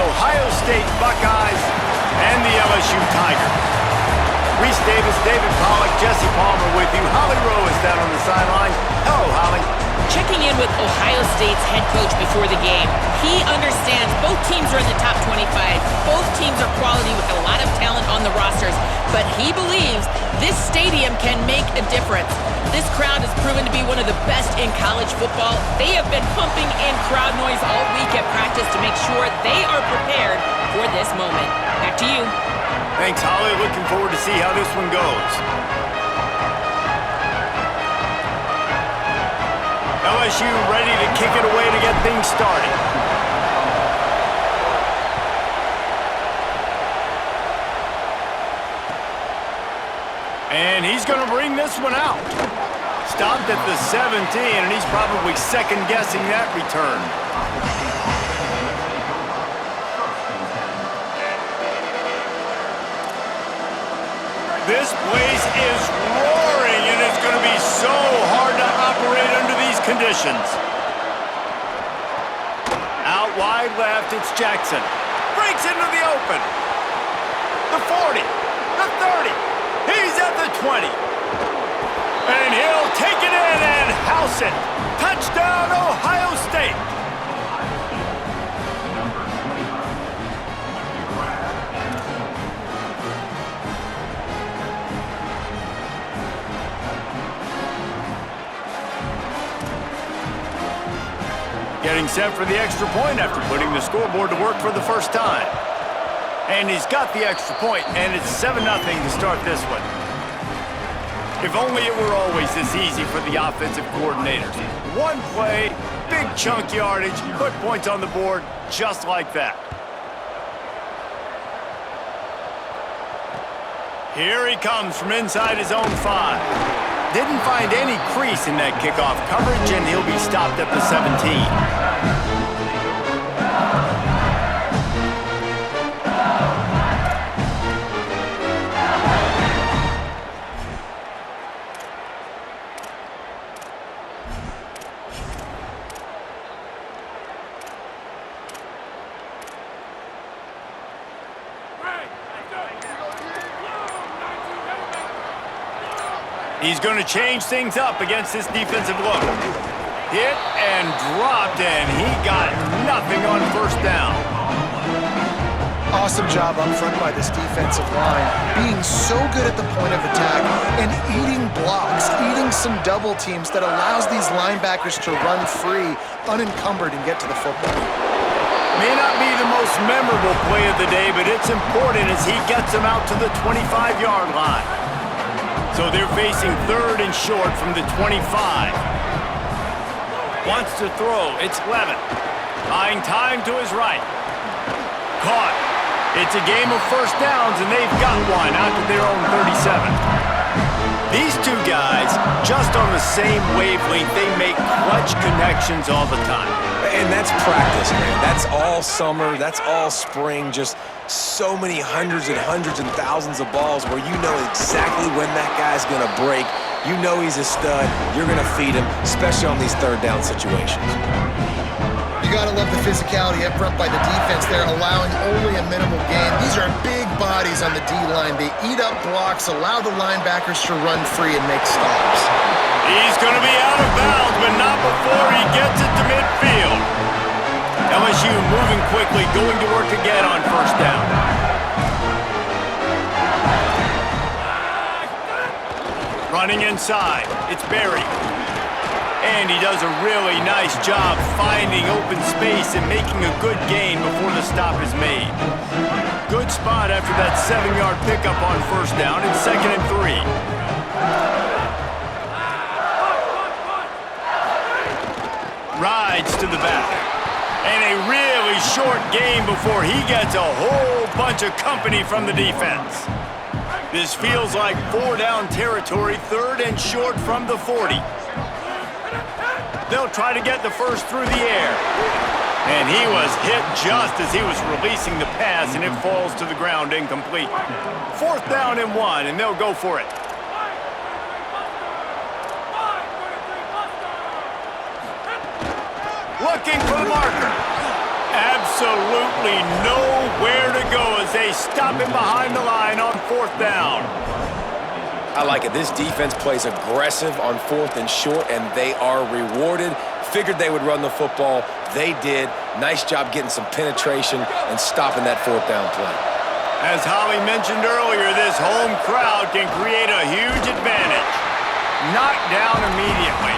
Ohio State Buckeyes and the LSU Tigers. Reese Davis, David Pollack, Jesse Palmer with you. Holly Rowe is down on the sideline. Hello, Holly. Checking in with Ohio State's head coach before the game. He understands both teams are in the top 25. Both teams are quality with a lot of talent on the rosters. But he believes this stadium can make a difference. This crowd has proven to be one of the best in college football. They have been pumping in crowd noise all week at practice to make sure they are prepared for this moment. Back to you. Thanks, Holly. Looking forward to see how this one goes. LSU ready to kick it away to get things started. And he's going to bring this one out. Stopped at the 17, and he's probably second-guessing that return. This place is roaring, and it's going to be so hard to operate under these conditions. Out wide left, it's Jackson. Breaks into the open. The 40, the 30. He's at the 20. And he'll take it in and house it. Touchdown, Ohio State. Getting set for the extra point after putting the scoreboard to work for the first time. And he's got the extra point, and it's 7-0 to start this one. If only it were always this easy for the offensive coordinators. One play, big chunk yardage, put points on the board just like that. Here he comes from inside his own 5. Didn't find any crease in that kickoff coverage, and he'll be stopped at the 17. He's going to change things up against this defensive look. Hit and dropped, and he got nothing on first down. Awesome job up front by this defensive line, being so good at the point of attack and eating blocks, eating some double teams that allows these linebackers to run free, unencumbered, and get to the football. May not be the most memorable play of the day, but it's important as he gets them out to the 25-yard line. So they're facing third and short from the 25. Wants to throw. It's Levin. Buying time to his right. Caught. It's a game of first downs, and they've got one out to their own 37. These two guys, just on the same wavelength, they make clutch connections all the time. And that's practice, man. That's all summer. That's all spring. Just so many hundreds and thousands of balls where you know exactly when that guy's going to break. You know he's a stud. You're going to feed him, especially on these third down situations. You got to love the physicality up front by the defense there, allowing only a minimal gain. These are big bodies on the D-line. They eat up blocks, allow the linebackers to run free and make stops. He's going to be out of bounds, but not before he gets it to midfield. LSU moving quickly, going to work again on first down. Running inside, it's Berry. And he does a really nice job finding open space and making a good gain before the stop is made. Good spot after that 7-yard pickup on first down and 2nd and 3. Rides to the back. And a really short game before he gets a whole bunch of company from the defense. This feels like 4-down territory, 3rd and short from the 40. They'll try to get the first through the air. And he was hit just as he was releasing the pass, and it falls to the ground incomplete. 4th down and 1, and they'll go for it. Looking for the marker. Absolutely nowhere to go as they stop him behind the line on 4th down. I like it. This defense plays aggressive on 4th and short, and they are rewarded. Figured they would run the football. They did. Nice job getting some penetration and stopping that 4th down play. As Holly mentioned earlier, this home crowd can create a huge advantage. Knocked down immediately.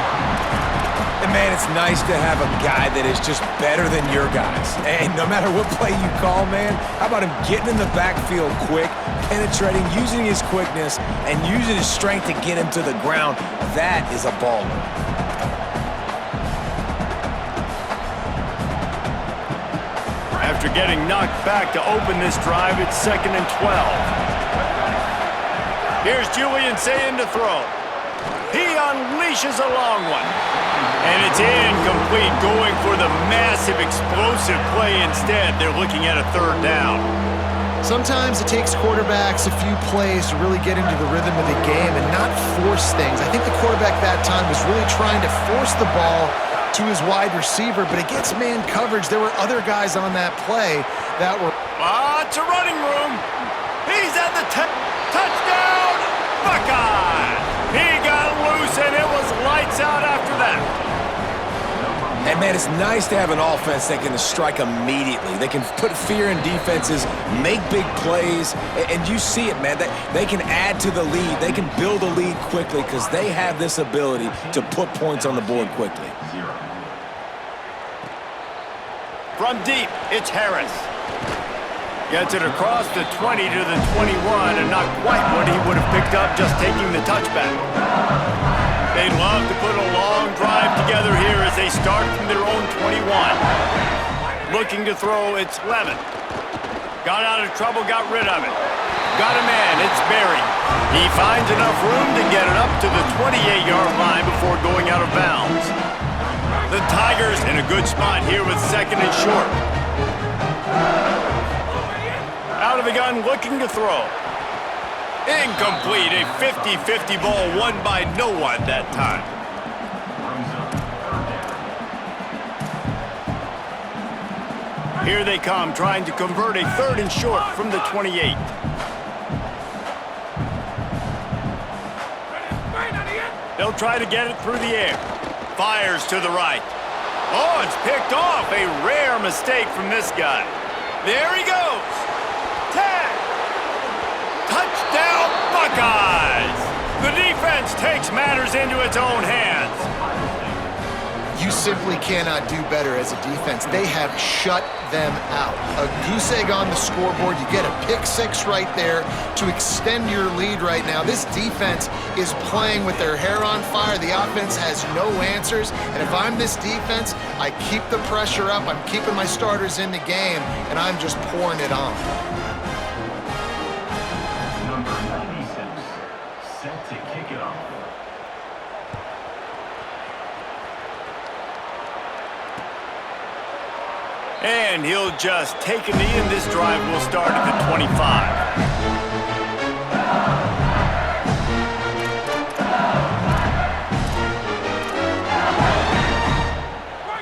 And, man, it's nice to have a guy that is just better than your guys. And no matter what play you call, man, how about him getting in the backfield quick, penetrating, using his quickness, and using his strength to get him to the ground? That is a baller. After getting knocked back to open this drive, it's 2nd and 12. Here's Julian Sayin to throw. He unleashes a long one. And it's incomplete, going for the massive explosive play instead. They're looking at a 3rd down. Sometimes it takes quarterbacks a few plays to really get into the rhythm of the game and not force things. I think the quarterback that time was really trying to force the ball to his wide receiver, but against man coverage, there were other guys on that play that were... Lots of running room. He's at the touchdown, Buckeye. He got loose, and it was lights out after that. And, man, it's nice to have an offense that can strike immediately. They can put fear in defenses, make big plays, and you see it, man. They can add to the lead. They can build a lead quickly because they have this ability to put points on the board quickly. From deep, it's Harris. Gets it across the 20 to the 21, and not quite what he would have picked up just taking the touchback. They love to put a long drive together here as they start from their own 21. Looking to throw, it's Levin. Got out of trouble, got rid of it. Got a man, it's Berry. He finds enough room to get it up to the 28-yard line before going out of bounds. The Tigers in a good spot here with 2nd and short. Out of the gun, looking to throw. Incomplete, a 50-50 ball won by no one that time. Here they come, trying to convert a 3rd and short from the 28. They'll try to get it through the air. Fires to the right. Oh, it's picked off. A rare mistake from this guy. There he goes. Tag. Touchdown, Buckeyes! The defense takes matters into its own hands. You simply cannot do better as a defense. They have shut them out. A goose egg on the scoreboard. You get a pick 6 right there to extend your lead right now. This defense is playing with their hair on fire. The offense has no answers. And if I'm this defense, I keep the pressure up. I'm keeping my starters in the game, and I'm just pouring it on. Number 96, set to kick it off. And he'll just take a knee, and this drive will start at the 25.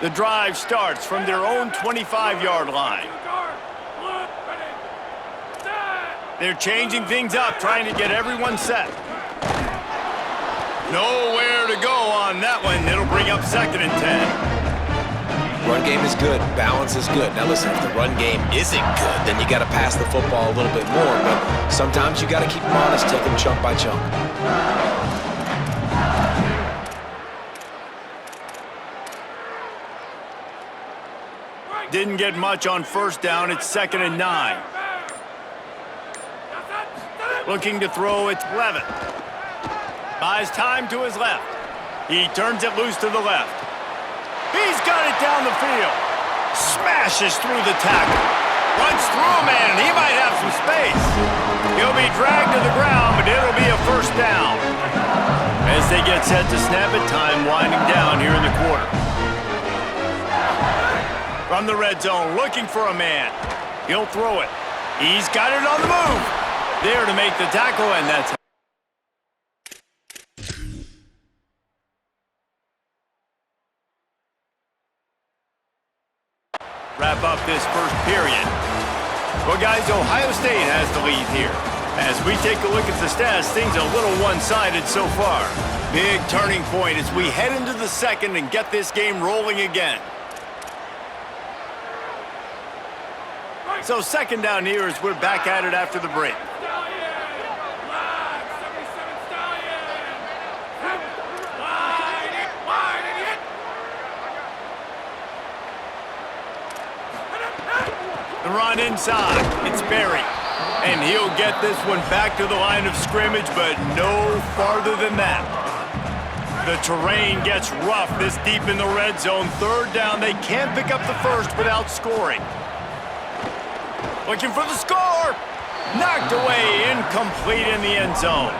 The drive starts from their own 25-yard line. They're changing things up, trying to get everyone set. Nowhere to go on that one. It'll bring up 2nd and 10. Run game is good. Balance is good. Now, listen, if the run game isn't good, then you got to pass the football a little bit more. But sometimes you got to keep them honest, take them chunk by chunk. Didn't get much on 1st down. It's 2nd and 9. Looking to throw, it's Levin. Buys time to his left. He turns it loose to the left. He's got it down the field. Smashes through the tackle. Runs through a man, and he might have some space. He'll be dragged to the ground, but it'll be a 1st down. As they get set to snap it, time winding down here in the quarter. From the red zone, looking for a man. He'll throw it. He's got it on the move. There to make the tackle, and that's... Wrap up first period. Well, guys, Ohio State has the lead here. As we take a look at the stats, things a little one-sided so far. Big turning point as we head into the second and get this game rolling again. So second down here as we're back at it after the break. The run inside. It's Berry. And he'll get this one back to the line of scrimmage, but no farther than that. The terrain gets rough this deep in the red zone. Third down, they can't pick up the first without scoring. Looking for the score. Knocked away, incomplete in the end zone.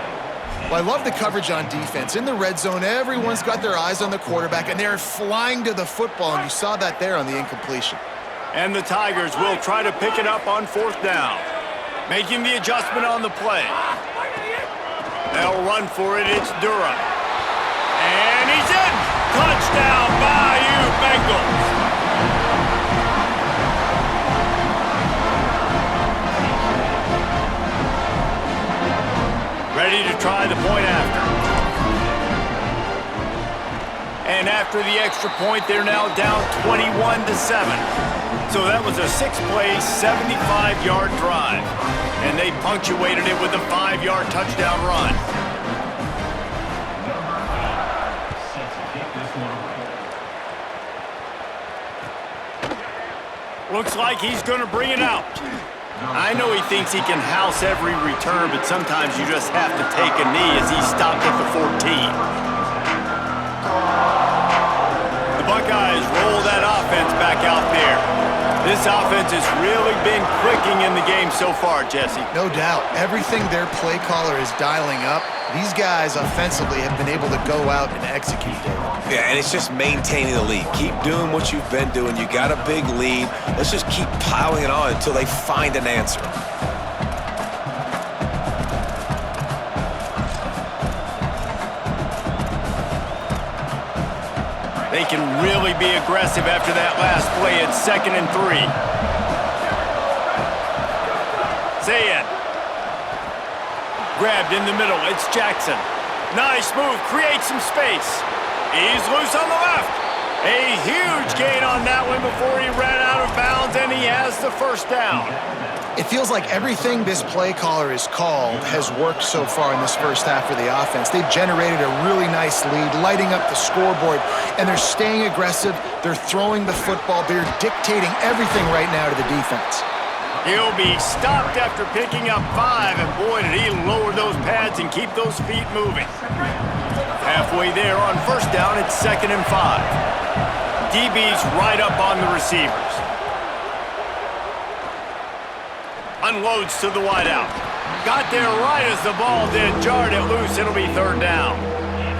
Well, I love the coverage on defense. In the red zone, everyone's got their eyes on the quarterback, and they're flying to the football, and you saw that there on the incompletion. And the Tigers will try to pick it up on fourth down. Making the adjustment on the play. They'll run for it. It's Durham. And he's in. Touchdown, Bayou Bengals. Ready to try the point after. And after the extra point, they're now down 21-7. So that was a 6-play, 75-yard drive. And they punctuated it with a 5-yard touchdown run. Set to kick this one away. Looks like he's going to bring it out. I know he thinks he can house every return, but sometimes you just have to take a knee as he stopped at the 14. The Buckeyes roll that offense back out there. This offense has really been clicking in the game so far, Jesse. No doubt. Everything their play caller is dialing up, these guys offensively have been able to go out and execute it. Yeah, and it's just maintaining the lead. Keep doing what you've been doing. You got a big lead. Let's just keep piling it on until they find an answer. They can really be aggressive after that last play at 2nd and 3. Zayn. Grabbed in the middle. It's Jackson. Nice move. Creates some space. He's loose on the left. A huge gain on that one before he ran out of bounds, and he has the first down. It feels like everything this play caller has called has worked so far in this first half for the offense. They've generated a really nice lead, lighting up the scoreboard, and they're staying aggressive. They're throwing the football. They're dictating everything right now to the defense. He'll be stopped after picking up 5, and boy, did he lower those pads and keep those feet moving. Halfway there on first down, it's 2nd and 5. DB's right up on the receivers. Unloads to the wideout. Got there right as the ball did. Jarred it loose. It'll be 3rd down.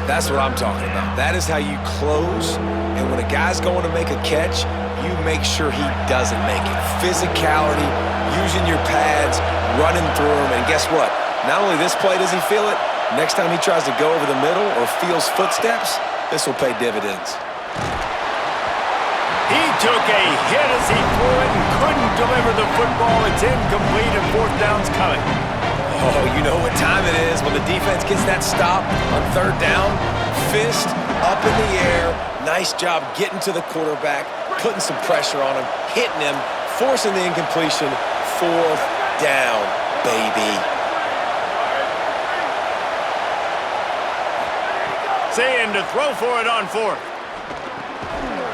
That's what I'm talking about. That is how you close. And when a guy's going to make a catch, you make sure he doesn't make it. Physicality, using your pads, running through them. And guess what? Not only this play does he feel it, next time he tries to go over the middle or feels footsteps, this will pay dividends. He took a hit as he threw it and couldn't deliver the football. It's incomplete and 4th down's coming. Oh, you know what time it is when the defense gets that stop on 3rd down. Fist up in the air. Nice job getting to the quarterback, putting some pressure on him, hitting him, forcing the incompletion. 4th down, baby. Zayn to throw for it on 4th.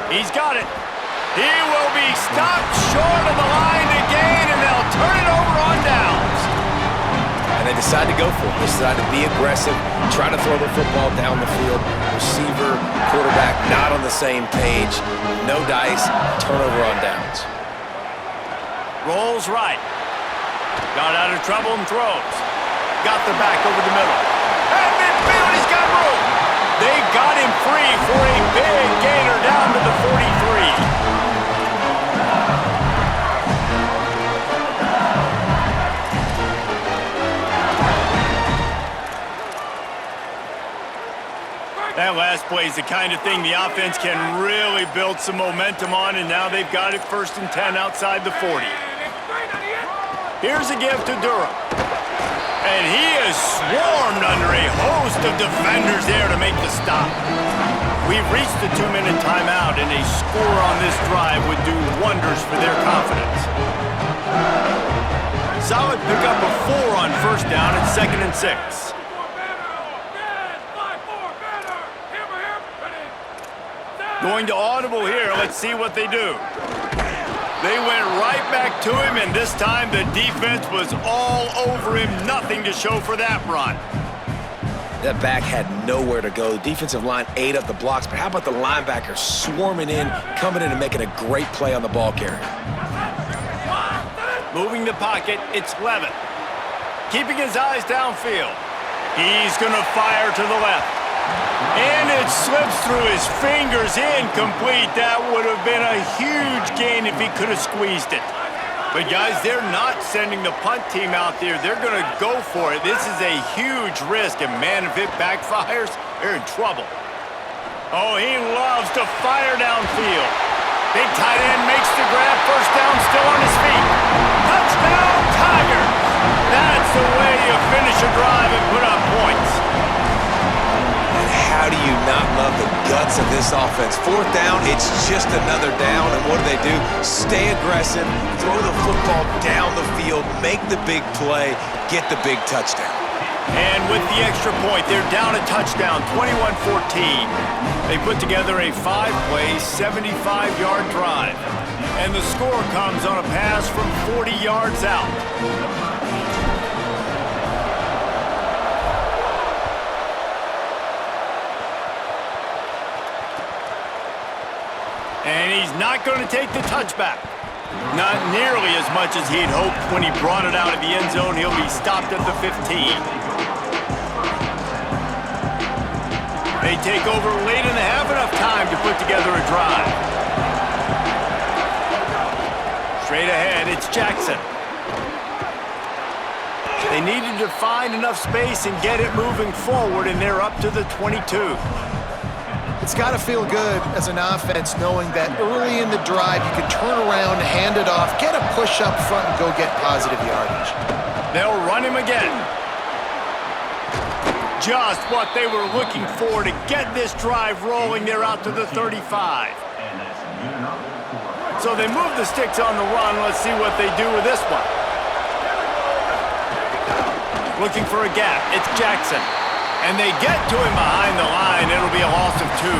He's got it. He will be stopped short of the line to gain, and they'll turn it over on downs. And they decide to go for it. They decide to be aggressive, try to throw the football down the field. Receiver, quarterback, not on the same page. No dice, turnover on downs. Rolls right. Got out of trouble and throws. Got the back over the middle. And midfield, he's got room. They got him free for a big gainer down to the 43. That last pass play is the kind of thing the offense can really build some momentum on, and now they've got it 1st and 10 outside the 40. Here's a give to Durham. And he is swarmed under a host of defenders there to make the stop. We've reached the 2-minute timeout, and a score on this drive would do wonders for their confidence. Solid pickup of 4 on 1st down and 2nd and 6. Going to audible here. Let's see what they do. They went right back to him, and this time the defense was all over him. Nothing to show for that run. That back had nowhere to go. The defensive line ate up the blocks, but how about the linebackers swarming in, coming in and making a great play on the ball carrier? Moving the pocket, it's Levitt. Keeping his eyes downfield. He's going to fire to the left. And it slips through his fingers, incomplete. That would have been a huge gain if he could have squeezed it. But guys, they're not sending the punt team out there. They're going to go for it. This is a huge risk, and man, if it backfires, they're in trouble. Oh, he loves to fire downfield. Big tight end makes the grab. 1st down, still on his feet. Touchdown, Tigers! That's the way you finish a drive and put up points. How do you not love the guts of this offense? 4th down, it's just another down, and what do? Stay aggressive, throw the football down the field, make the big play, get the big touchdown. And with the extra point, they're down a touchdown, 21-14. They put together a 5-play, 75-yard drive. And the score comes on a pass from 40 yards out. And he's not going to take the touchback. Not nearly as much as he'd hoped when he brought it out of the end zone. He'll be stopped at the 15. They take over late in the half, enough time to put together a drive. Straight ahead, it's Jackson. They needed to find enough space and get it moving forward, and they're up to the 22. It's got to feel good as an offense knowing that early in the drive you can turn around, hand it off, get a push up front, and go get positive yardage. They'll run him again. Just what they were looking for to get this drive rolling. They're out to the 35. So they move the sticks on the run. Let's see what they do with this one. Looking for a gap. It's Jackson. And they get to him behind the line. It'll be a loss of 2.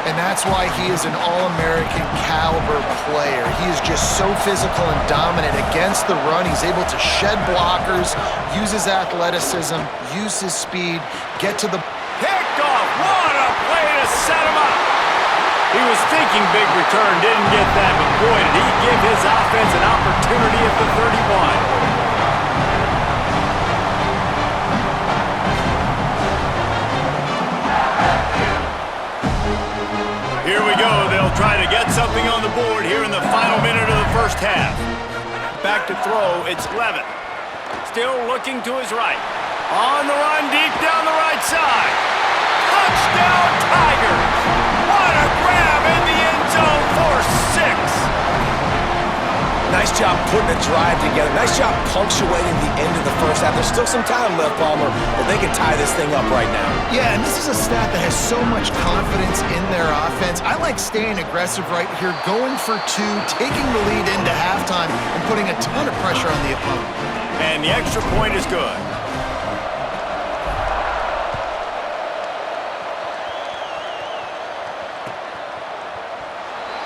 And that's why he is an All-American caliber player. He is just so physical and dominant against the run. He's able to shed blockers, use his athleticism, use his speed, get to the... Picked off! What a play to set him up! He was thinking big return, didn't get that, but boy, did he give his offense an opportunity at the 31. Here we go. They'll try to get something on the board here in the final minute of the 1st half. Back to throw, it's Levitt. Still looking to his right. On the run, deep down the right side. Touchdown, Tigers! What a grab in the end zone for 6. Nice job putting a drive together. Nice job punctuating the end of the 1st half. There's still some time left, Palmer, but they can tie this thing up right now. Yeah, and this is a staff that has so much confidence in their offense. I like staying aggressive right here, going for 2, taking the lead into halftime, and putting a ton of pressure on the opponent. And the extra point is good.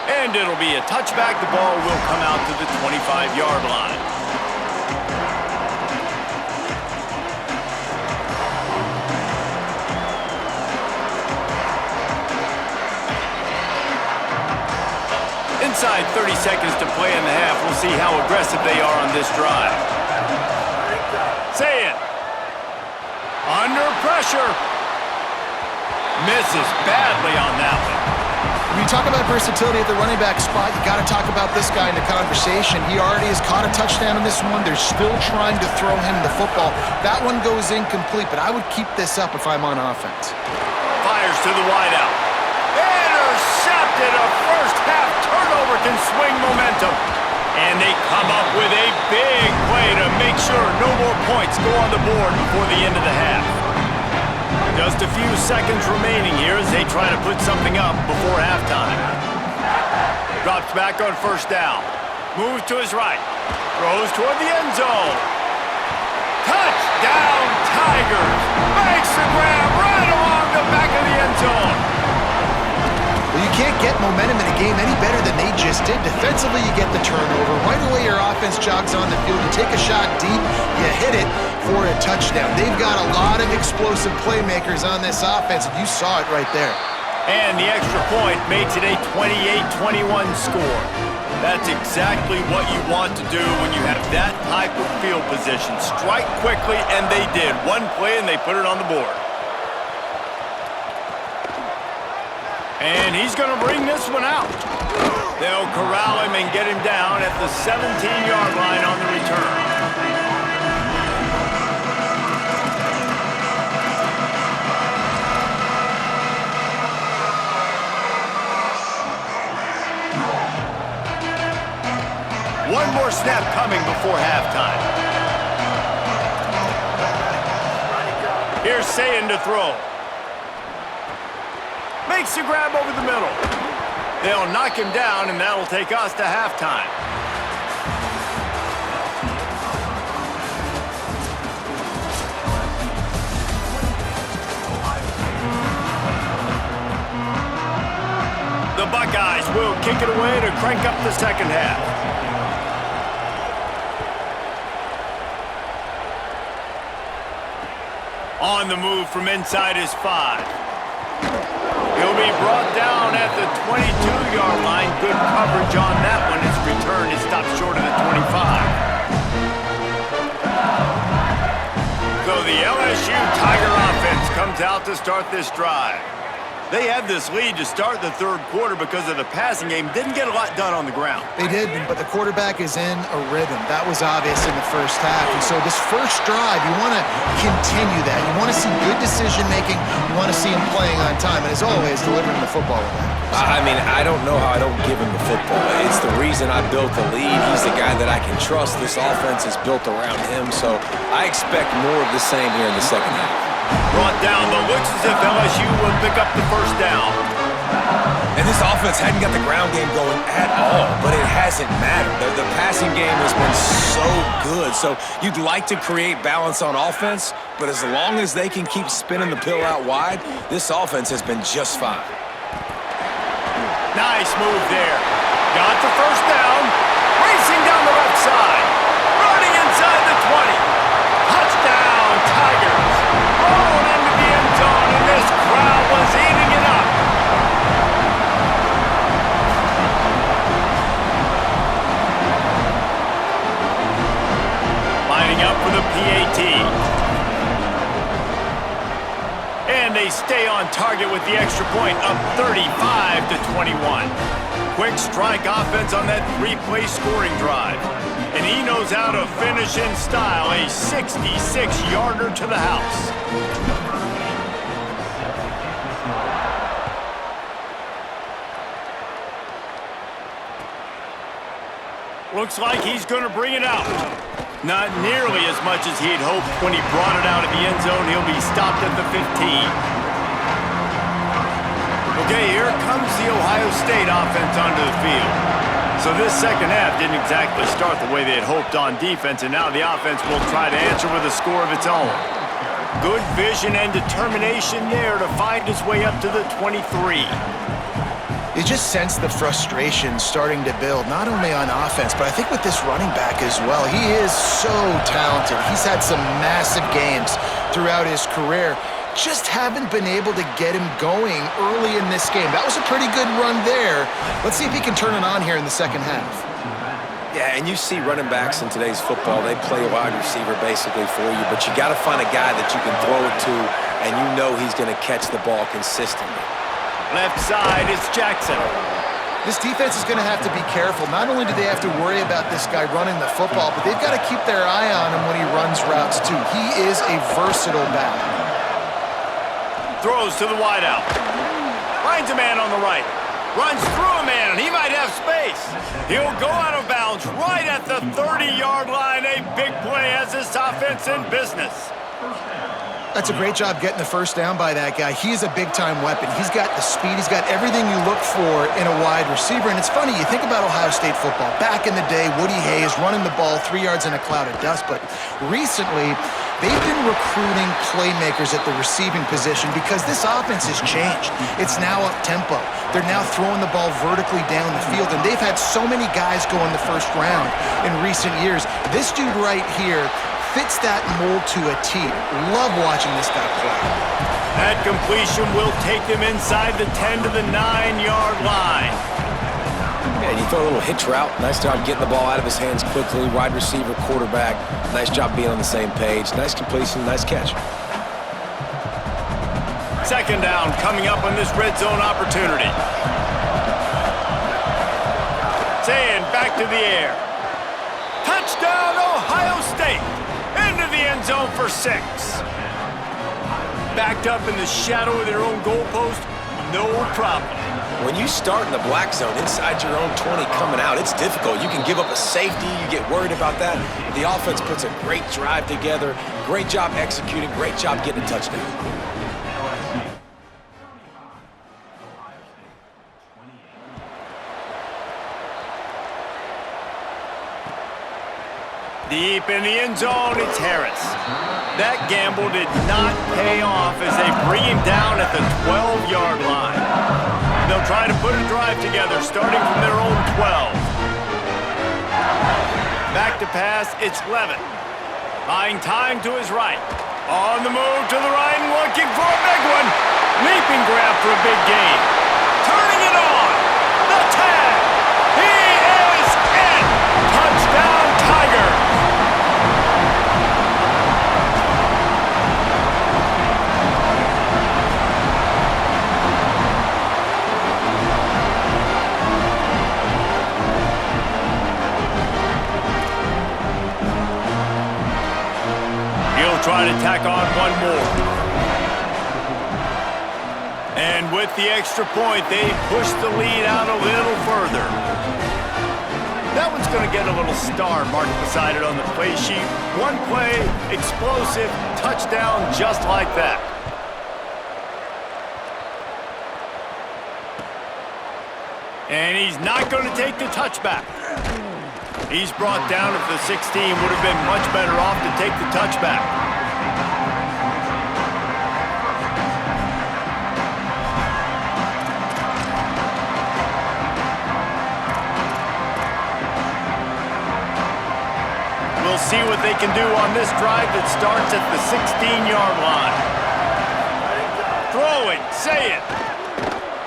And it'll be a touchback. The ball will come out to the 25-yard line. Inside 30 seconds to play in the half. We'll see how aggressive they are on this drive. Say it. Under pressure. Misses badly on that one. When you talk about versatility at the running back spot, you got to talk about this guy in the conversation. He already has caught a touchdown in this one. They're still trying to throw him the football. That one goes incomplete, but I would keep this up if I'm on offense. Fires fires to the wideout. Intercepted. A first-half turnover can swing momentum. And they come up with a big play to make sure no more points go on the board before the end of the half. Just a few seconds remaining here as they try to put something up before halftime. Drops back on first down. Moves to his right. Throws toward the end zone. Touchdown, Tigers! Makes the grab right along the back of the end zone. Well, you can't get momentum in a game any better than they just did. Defensively, you get the turnover. Right away, your offense jogs on the field. You take a shot deep, you hit it for a touchdown. They've got a lot of explosive playmakers on this offense, and you saw it right there. And the extra point makes it a 28-21 score. That's exactly what you want to do when you have that type of field position. Strike quickly, and they did. One play, and they put it on the board. And he's going to bring this one out. They'll corral him and get him down at the 17-yard line on the return. One more snap coming before halftime. Here's Sayin to throw. Makes the grab over the middle. They'll knock him down, and that'll take us to halftime. The Buckeyes will kick it away to crank up the second half. On the move from inside his 5. He'll be brought down at the 22-yard line. Good coverage on that one. His return is stopped short of the 25. So the LSU Tiger offense comes out to start this drive. They had this lead to start the third quarter because of the passing game. Didn't get a lot done on the ground. They did, but the quarterback is in a rhythm. That was obvious in the first half. And so this first drive, you want to continue that. You want to see good decision-making. You want to see him playing on time. And as always, delivering the football with that. I mean, I don't know how I don't give him the football. It's the reason I built the lead. He's the guy that I can trust. This offense is built around him, so I expect more of the same here in the second half. Brought down, but looks as if LSU will pick up the first down. And this offense hadn't got the ground game going at all, but it hasn't mattered. The passing game has been so good. So you'd like to create balance on offense, but as long as they can keep spinning the pill out wide, this offense has been just fine. Nice move there. Got the first down. Racing down the left side. Running inside the 20. Touchdown, Tigers. Rolling into the end zone, and this crowd was eating it up. Lining up for the PAT. And they stay on target with the extra point, up 35-21. Quick strike offense on that 3-play scoring drive. And he knows how to finish in style, a 66-yarder to the house. Looks like he's going to bring it out. Not nearly as much as he'd hoped when he brought it out of the end zone. He'll be stopped at the 15. Okay, here comes the Ohio State offense onto the field. So this second half didn't exactly start the way they had hoped on defense, and now the offense will try to answer with a score of its own. Good vision and determination there to find his way up to the 23. You just sense the frustration starting to build, not only on offense, but I think with this running back as well. He is so talented. He's had some massive games throughout his career. Just haven't been able to get him going early in this game. That was a pretty good run there. Let's see if he can turn it on here in the second half. Yeah, and you see running backs in today's football, they play a wide receiver basically for you, but you got to find a guy that you can throw it to, and you know he's going to catch the ball consistently. Left side, it's Jackson. This defense is going to have to be careful. Not only do they have to worry about this guy running the football, but they've got to keep their eye on him when he runs routes too. He is a versatile back. throws to the wideout. Finds a man on the right. Runs through a man, and he might have space. He'll go out of bounds right at the 30-yard line. A big play has this offense in business. That's a great job getting the first down by that guy. He's a big-time weapon. He's got the speed. He's got everything you look for in a wide receiver. And it's funny, you think about Ohio State football. Back in the day, Woody Hayes running the ball 3 yards in a cloud of dust. But recently, they've been recruiting playmakers at the receiving position because this offense has changed. It's now up-tempo. They're now throwing the ball vertically down the field. And they've had so many guys go in the first round in recent years. This dude right here fits that mold to a T. Love watching this guy play. That completion will take them inside the 10 to the 9-yard line. Yeah, you throw a little hitch route. Nice job getting the ball out of his hands quickly. Wide receiver, quarterback. Nice job being on the same page. Nice completion, nice catch. Second down coming up on this red zone opportunity. Saying back to the air. Touchdown, Ohio State. Into the end zone for 6. Backed up in the shadow of their own goalpost, no problem. When you start in the black zone inside your own 20 coming out, it's difficult. You can give up a safety. You get worried about that. The offense puts a great drive together. Great job executing. Great job getting a touchdown. Deep in the end zone, it's Harris. That gamble did not pay off as they bring him down at the 12-yard line. They'll try to put a drive together starting from their own 12. Back to pass, it's Levin. Buying time to his right. On the move to the right and looking for a big one. Leaping grab for a big gain. Turning it on. The tag. He is in. Touchdown, Tigers. Try to tack on one more. And with the extra point, they push the lead out a little further. That one's going to get a little star marked beside it on the play sheet. One play, explosive, touchdown just like that. And he's not going to take the touchback. He's brought down at the 16. Would have been much better off to take the touchback. We'll see what they can do on this drive that starts at the 16-yard line. Throwing, say it.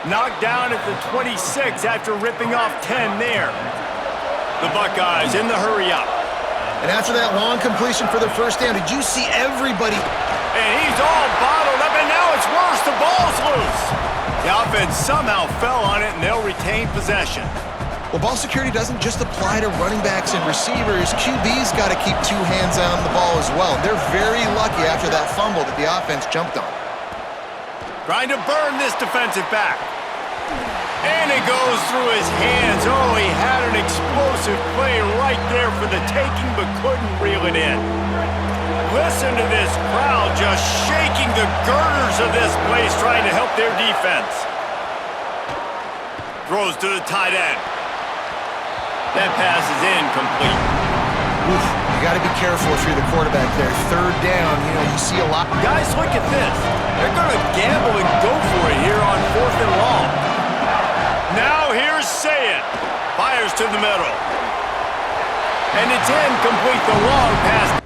Knocked down at the 26 after ripping off 10 there. The Buckeyes in the hurry up. And after that long completion for the first down, did you see everybody? And he's all bottled up, and now it's worse. The ball's loose. The offense somehow fell on it, and they'll retain possession. Well, ball security doesn't just apply to running backs and receivers. QB's got to keep 2 hands on the ball as well. They're very lucky after that fumble that the offense jumped on. Trying to burn this defensive back. And it goes through his hands. Oh, he had an explosive play right there for the taking, but couldn't reel it in. Listen to this crowd just shaking the girders of this place, trying to help their defense. Throws to the tight end. That pass is incomplete. Oof, you got to be careful if you're the quarterback there. Third down, you see a lot. Guys, look at this. They're going to gamble and go for it here on 4th and long. Now here's Sayet. Fires to the middle. And it's incomplete, the long pass.